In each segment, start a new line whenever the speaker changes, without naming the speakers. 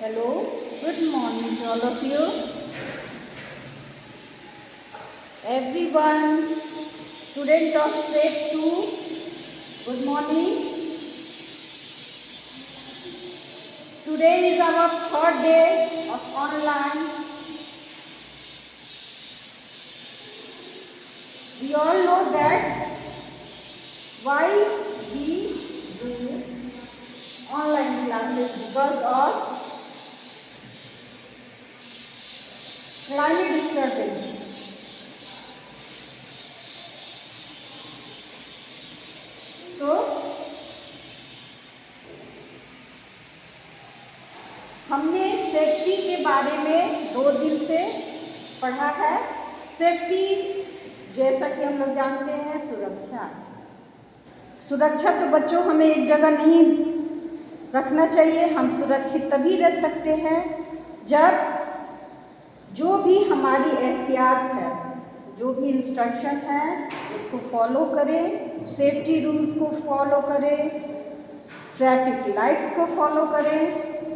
Hello, good morning to all of you. Everyone, student of grade 2, good morning. Today is our third day of online. We all know that why we do online classes because of climate disturbance. तो हमने safety के बारे में 2 दिन से पढ़ा है। Safety जैसा कि हम लोग जानते हैं सुरक्षा तो बच्चों हमें एक जगह नहीं रखना चाहिए। हम सुरक्षित तभी रह सकते हैं जब जो भी हमारी एहतियात है, जो भी इंस्ट्रक्शन है उसको फॉलो करें, सेफ्टी रूल्स को फॉलो करें, ट्रैफिक लाइट्स को फॉलो करें,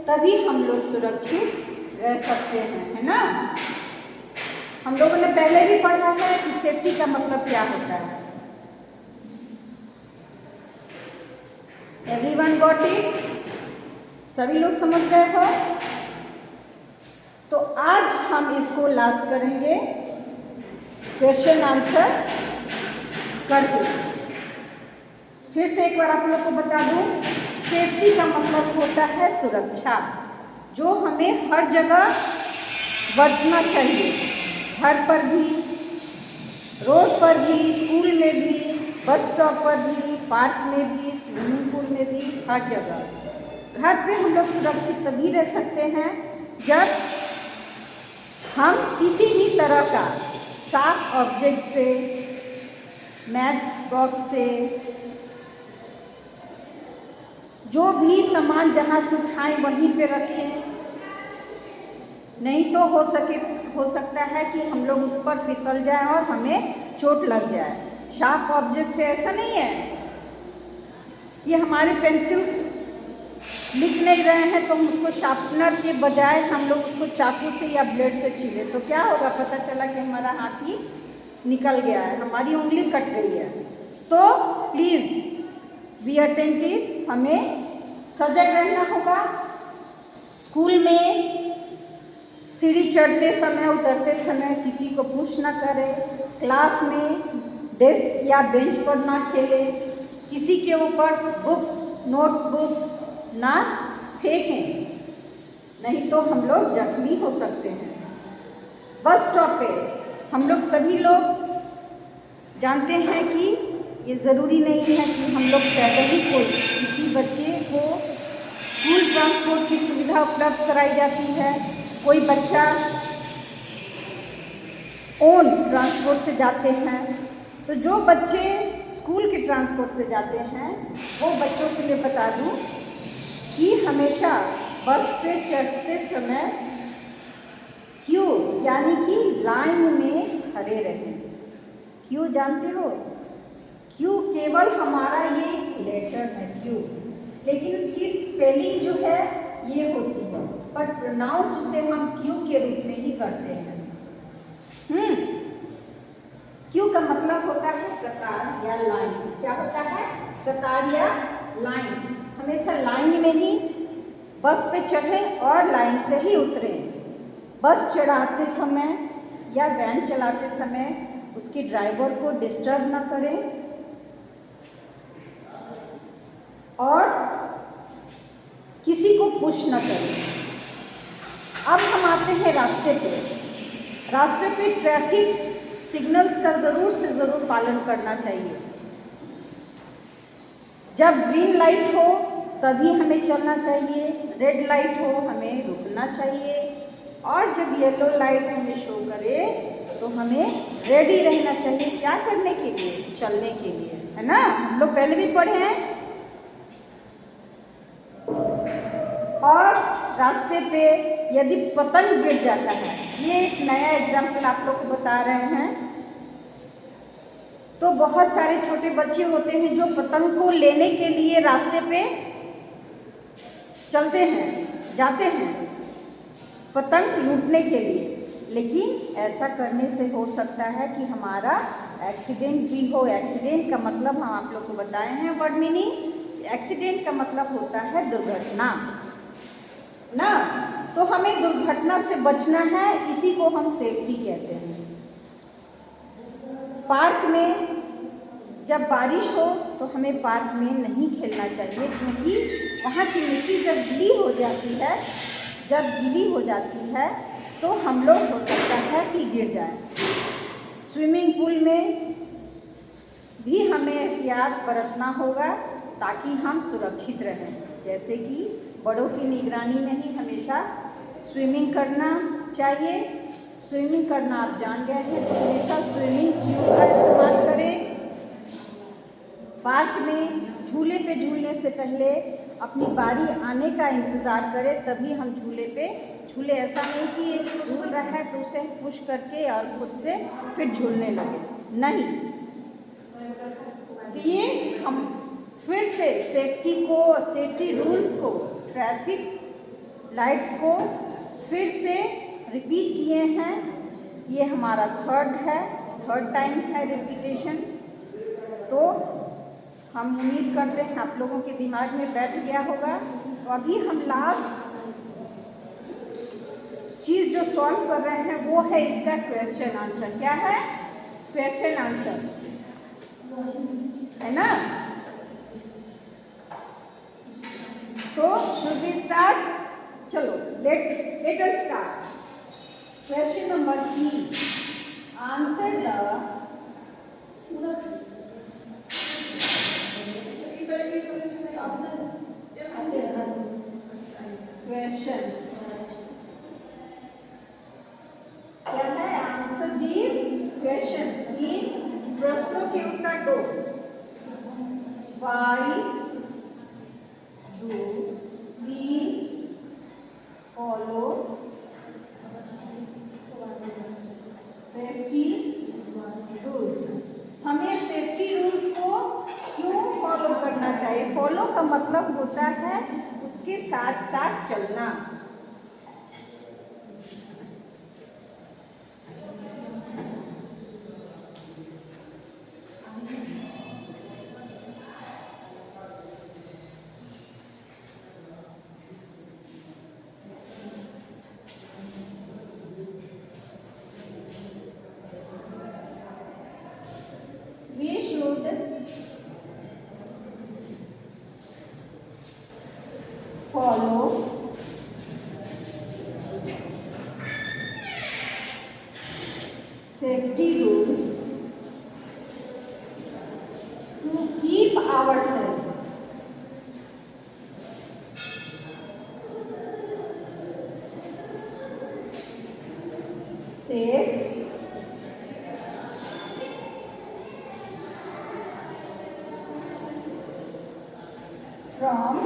तभी हम लोग सुरक्षित रह सकते हैं, है ना। हम लोगों ने पहले भी पढ़ा है कि सेफ्टी का मतलब क्या होता है। Everyone got it? सभी लोग समझ रहे हो? तो आज हम इसको लास्ट करेंगे क्वेश्चन आंसर करके। फिर से एक बार आप लोग को बता दूं, सेफ्टी का मतलब होता है सुरक्षा, जो हमें हर जगह बरतना चाहिए। घर पर भी, रोड पर भी, स्कूल में भी, बस स्टॉप पर भी, पार्क में भी, स्विमिंग पूल में भी, हर जगह। घर पे हम लोग सुरक्षित तभी रह सकते हैं जब हम किसी भी तरह का शार्प ऑब्जेक्ट से, मैच बॉक्स से, जो भी सामान जहाँ से उठाएं वहीं पे रखें। नहीं तो हो सकता है कि हम लोग उस पर फिसल जाएं और हमें चोट लग जाए। शार्प ऑब्जेक्ट से ऐसा नहीं है कि हमारे पेंसिल्स लिख नहीं रहे हैं तो हम उसको शार्पनर के बजाय हम लोग उसको चाकू से या ब्लेड से छीले तो क्या होगा, पता चला कि हमारा हाथ ही निकल गया है, हमारी उंगली कट गई है। तो प्लीज़ बी अटेंटिव, हमें सजग रहना होगा। स्कूल में सीढ़ी चढ़ते समय, उतरते समय किसी को पुश ना करें। क्लास में डेस्क या बेंच पर ना खेलें। किसी के ऊपर बुक्स, नोटबुक्स ना फेंकें, नहीं तो हम लोग जख्मी हो सकते हैं। बस स्टॉप पे हम लोग सभी लोग जानते हैं कि ये ज़रूरी नहीं है कि हम लोग पैदल ही कोई किसी बच्चे को स्कूल ट्रांसपोर्ट की सुविधा उपलब्ध कराई जाती है। कोई बच्चा ओन ट्रांसपोर्ट से जाते हैं। तो जो बच्चे स्कूल के ट्रांसपोर्ट से जाते हैं वो बच्चों के लिए बता दूं कि हमेशा बस पे चढ़ते समय क्यू यानी कि लाइन में खड़े रहें। क्यू जानते हो? क्यू केवल हमारा ये लेटर है क्यू, लेकिन इसकी स्पेलिंग जो है ये होती है, पर प्रोनाउंस उसे हम क्यू के रूप में ही करते हैं। क्यू का मतलब होता है कतार या लाइन। क्या होता है? कतार या लाइन। हमेशा लाइन में ही बस पे चढ़ें और लाइन से ही उतरें। बस चढ़ाते समय या वैन चलाते समय उसकी ड्राइवर को डिस्टर्ब ना करें और किसी को पुश ना करें। अब हम आते हैं रास्ते पे। रास्ते पे ट्रैफिक सिग्नल्स का ज़रूर से ज़रूर पालन करना चाहिए। जब ग्रीन लाइट हो तभी हमें चलना चाहिए, रेड लाइट हो हमें रुकना चाहिए, और जब येलो लाइट हमें शो करे तो हमें रेडी रहना चाहिए। क्या करने के लिए? चलने के लिए, है ना। हम लोग पहले भी पढ़े हैं। और रास्ते पे यदि पतंग गिर जाता है, ये एक नया एग्जाम्पल आप लोग को बता रहे हैं, तो बहुत सारे छोटे बच्चे होते हैं जो पतंग को लेने के लिए रास्ते पे चलते हैं, जाते हैं, पतंग लूटने के लिए। लेकिन ऐसा करने से हो सकता है कि हमारा एक्सीडेंट भी हो। एक्सीडेंट का मतलब हम आप लोग को बताए हैं वर्ड मीनिंग। एक्सीडेंट का मतलब होता है दुर्घटना ना। तो हमें दुर्घटना से बचना है, इसी को हम सेफ्टी कहते हैं। पार्क में जब बारिश हो तो हमें पार्क में नहीं खेलना चाहिए, क्योंकि वहाँ की मिट्टी जब गीली हो जाती है तो हम लोग हो सकता है कि गिर जाए। स्विमिंग पूल में भी हमें एहतियात बरतना होगा ताकि हम सुरक्षित रहें। जैसे कि बड़ों की निगरानी में ही हमेशा स्विमिंग करना चाहिए। स्विमिंग करना आप जान गए हैं तो हमेशा स्विमिंग ट्यूब का इस्तेमाल करें। पार्क में झूले पे झूलने से पहले अपनी बारी आने का इंतज़ार करें, तभी हम झूले। ऐसा नहीं कि झूल रहा है तो उसे पुश करके और खुद से फिर झूलने लगे, नहीं। तो ये हम फिर से सेफ्टी रूल्स को, ट्रैफिक लाइट्स को फिर से रिपीट किए हैं। ये हमारा थर्ड टाइम है रिपीटेशन। तो हम उम्मीद करते हैं आप लोगों के दिमाग में बैठ गया होगा। तो अभी हम लास्ट चीज़ जो सॉल्व कर रहे हैं वो है इसका क्वेश्चन आंसर। क्या है? क्वेश्चन आंसर, है ना। तो शुड वी स्टार्ट? चलो let us start. Question number 3, answer the questions। क्या है? Answer these questions. इन प्रश्नों के उत्तर दो। Why do we follow safety rules? हमें सेफ्टी रूल्स को क्यों फॉलो करना चाहिए? फॉलो का मतलब होता है उसके साथ साथ चलना। We should follow safety rules to keep ourselves safe from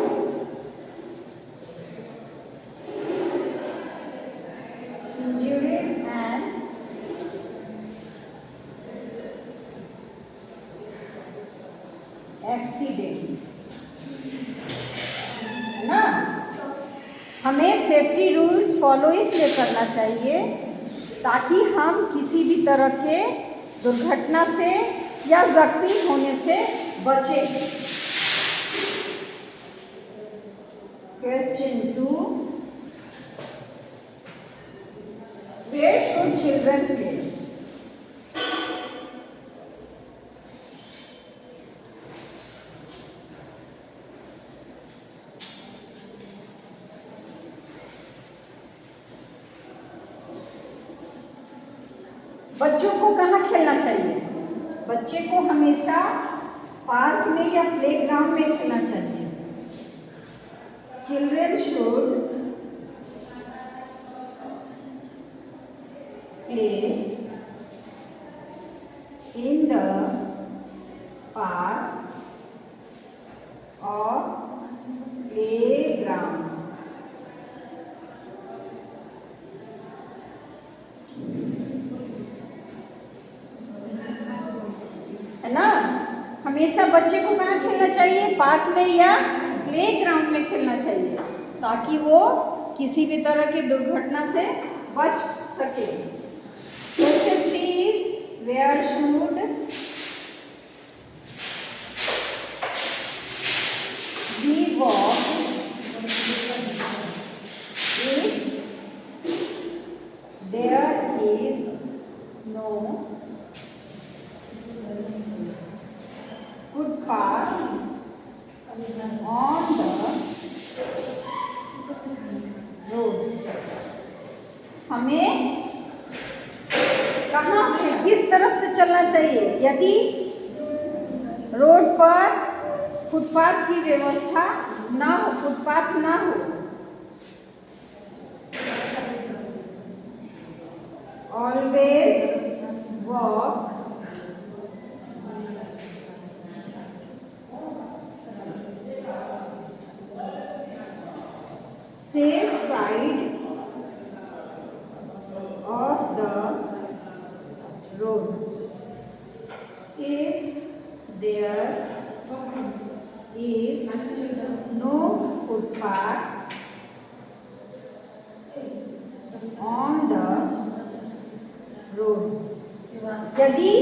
injuries and accident, है ना। हमें सेफ्टी रूल्स फॉलो इसलिए करना चाहिए ताकि हम किसी भी तरह के दुर्घटना से या जख्मी होने से बचें। Question 2, where should children play? बच्चों को कहाँ खेलना चाहिए? बच्चे को हमेशा पार्क में या प्लेग्राउंड में खेलना चाहिए। Children should play in the park और प्लेग्राउंड। है ना। हमेशा बच्चे को कहाँ खेलना चाहिए? पार्क में या प्लेग्राउंड में खेलना चाहिए, ताकि वो किसी भी तरह की दुर्घटना से बच सके। Question 3 is where should we walk if there is no footpath on the road। हमें कहाँ से किस तरफ से चलना चाहिए यदि रोड पर फुटपाथ की व्यवस्था ना हो, फुटपाथ ना हो। Always walk safe side of the road if there is no footpath on the road। यदि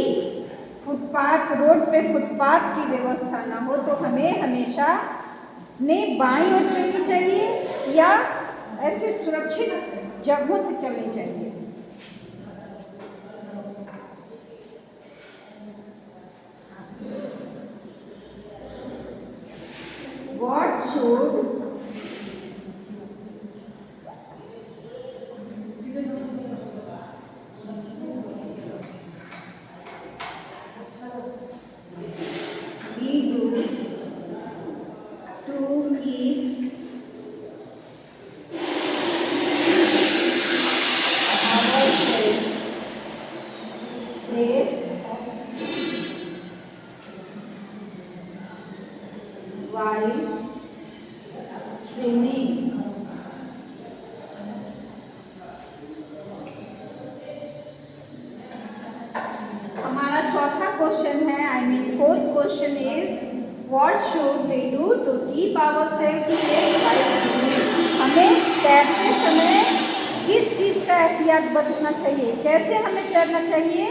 फुटपाथ रोड पे फुटपाथ की व्यवस्था ना हो तो हमें हमेशा ने बाईं ओर चलनी चाहिए या ऐसे सुरक्षित जगहों से चलनी चाहिए। What should we do to keep ourselves safe while swimming? हमारा चौथा क्वेश्चन है, I mean fourth question is what should we do to keep ourself safe while swimming. हमें तैरते समय किस चीज़ का एहतियात बरतना चाहिए, कैसे हमें तैरना चाहिए?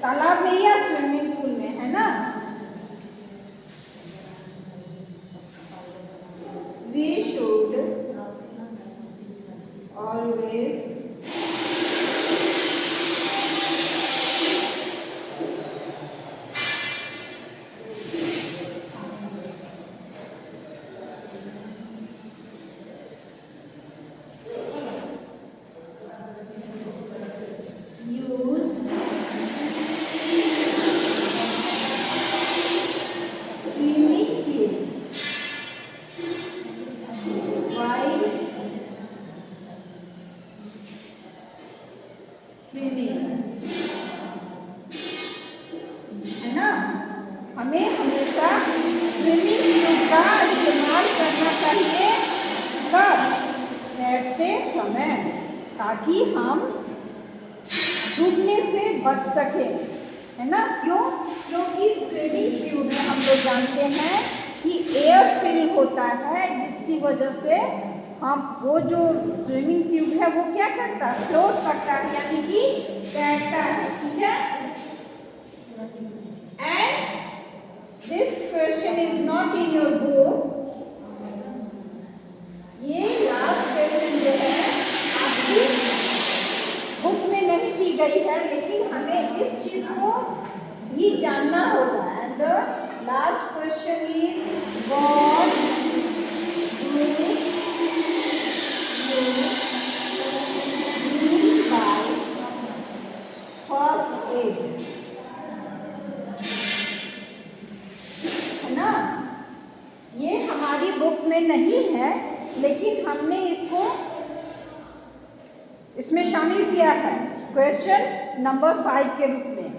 तालाब में या स्विमिंग पूल में, है ना? वी शुड ऑलवेज है ना? हमें हमेशा स्विमिंग सूट का इस्तेमाल करना चाहिए कब? तैरते समय, ताकि हम डूबने से बच सकें, है ना? क्यों? क्योंकि स्विमिंग ट्यूब में हम लोग जानते हैं कि एयर फिल होता है, जिसकी वजह से हम वो जो स्विमिंग ट्यूब है वो क्या करता है? फ्लोट करता है, यानी कि तैरता है। ठीक है? And this question is not in your book. ये लास्ट क्वेश्चन जो है आपकी बुक में नहीं दी गई है, लेकिन हमें इस चीज को भी जानना होगा। And the last question is what first aid, है ना? ये हमारी बुक में नहीं है, लेकिन हमने इसमें शामिल किया है क्वेश्चन नंबर 5 के रूप में,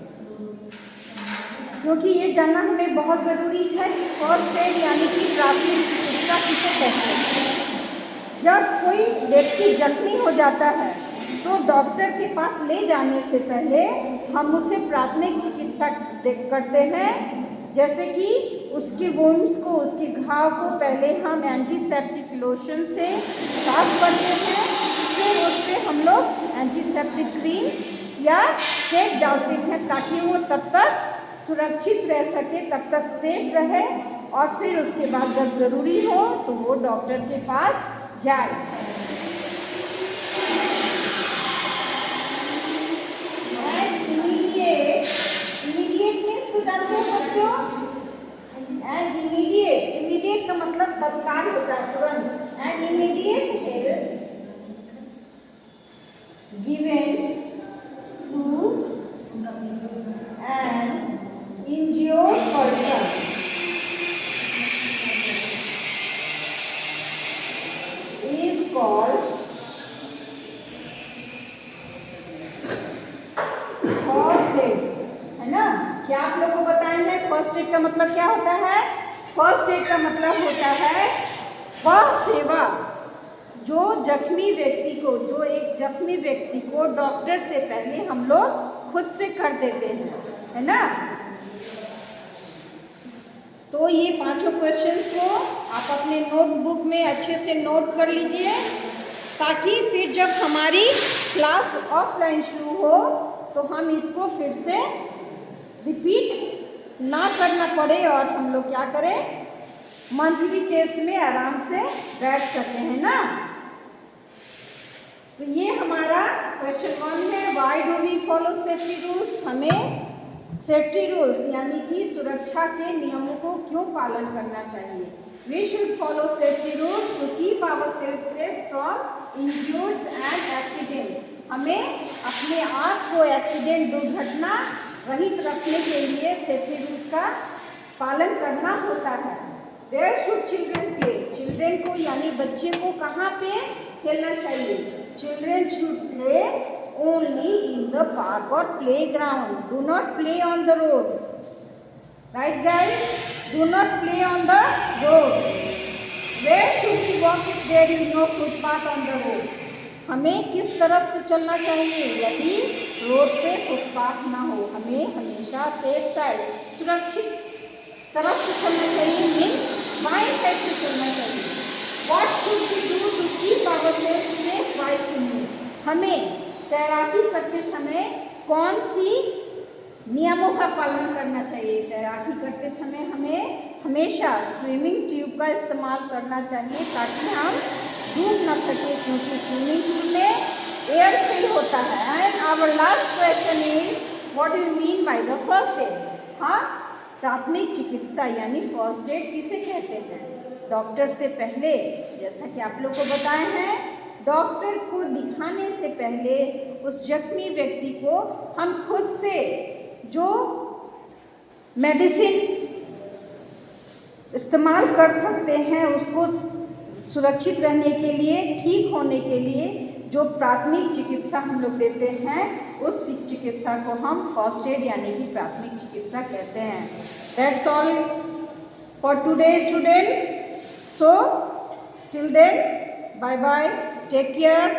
क्योंकि ये जानना हमें बहुत ज़रूरी है कि फर्स्ट एड यानी कि प्राथमिक चिकित्सा किसे कहते हैं। जब कोई व्यक्ति जख्मी हो जाता है तो डॉक्टर के पास ले जाने से पहले हम उसे प्राथमिक चिकित्सा करते हैं जैसे कि उसके वुंड्स को, उसके घाव को पहले हम एंटीसेप्टिक लोशन से साफ करते हैं, फिर उस पर हम लोग एंटीसेप्टिक क्रीम या टेप डालते हैं ताकि वो तब तक सुरक्षित रह सके, तब तक सेफ रहे, और फिर उसके बाद जब ज़रूरी हो तो वो डॉक्टर के पास जाए। इमीडिएट मीन्स तो जानते हो बच्चों, एंड इमीडिएट का मतलब तत्काल होता है, तुरंत। And immediate help given to an injured person is called first aid, है ना। क्या आप लोगों को बताएं हैं फर्स्ट एड का मतलब क्या होता है? फर्स्ट एड का मतलब होता है वह सेवा जो जख्मी व्यक्ति को, जो एक जख्मी व्यक्ति को डॉक्टर से पहले हम लोग खुद से कर देते हैं, है ना। तो ये पांचों क्वेश्चंस को आप अपने नोटबुक में अच्छे से नोट कर लीजिए, ताकि फिर जब हमारी क्लास ऑफलाइन शुरू हो तो हम इसको फिर से रिपीट ना करना पड़े और हम लोग क्या करें, मंथली टेस्ट में आराम से बैठ सकते हैं ना। तो ये हमारा क्वेश्चन 1 है, why do we follow safety rules. हमें सेफ्टी रूल्स यानी कि सुरक्षा के नियमों को क्यों पालन करना चाहिए। We should follow safety rules to keep our self safe from injuries and accident. हमें अपने आप को एक्सीडेंट, दुर्घटना रहित रखने के लिए सेफ्टी रूल्स का पालन करना होता है। Where should children play. Children को यानी बच्चे को कहाँ पे खेलना चाहिए? Children should play only in the park or playground. Do not play on the road. Right guys? Do not play on the road. Where should we walk if there is no footpath on the road? हमें किस तरफ से चलना चाहिए यदि road पे footpath ना हो? हमें हमेशा सेफ साइड, सुरक्षित तरफ से चलना चाहिए, मीन्स बाएं साइड से चलना चाहिए। What should we do to keep ourselves safe while swimming? हमें तैराकी करते समय कौन सी नियमों का पालन करना चाहिए? तैराकी करते समय हमें हमेशा स्विमिंग ट्यूब का इस्तेमाल करना चाहिए ताकि हम डूब न सके, क्योंकि स्विमिंग ट्यूब में एयर फिल होता है। And our last question is what do you mean by the first aid. हाँ, प्राथमिक चिकित्सा यानी फर्स्ट एड किसे कहते हैं? डॉक्टर से पहले, जैसा कि आप लोग को बताए हैं, डॉक्टर को दिखाने से पहले उस जख्मी व्यक्ति को हम खुद से जो मेडिसिन इस्तेमाल कर सकते हैं, उसको सुरक्षित रहने के लिए, ठीक होने के लिए जो प्राथमिक चिकित्सा हम लोग देते हैं, उस चिकित्सा को हम फर्स्ट एड यानी कि प्राथमिक चिकित्सा कहते हैं। That's all for today students. So till then, bye bye, take care.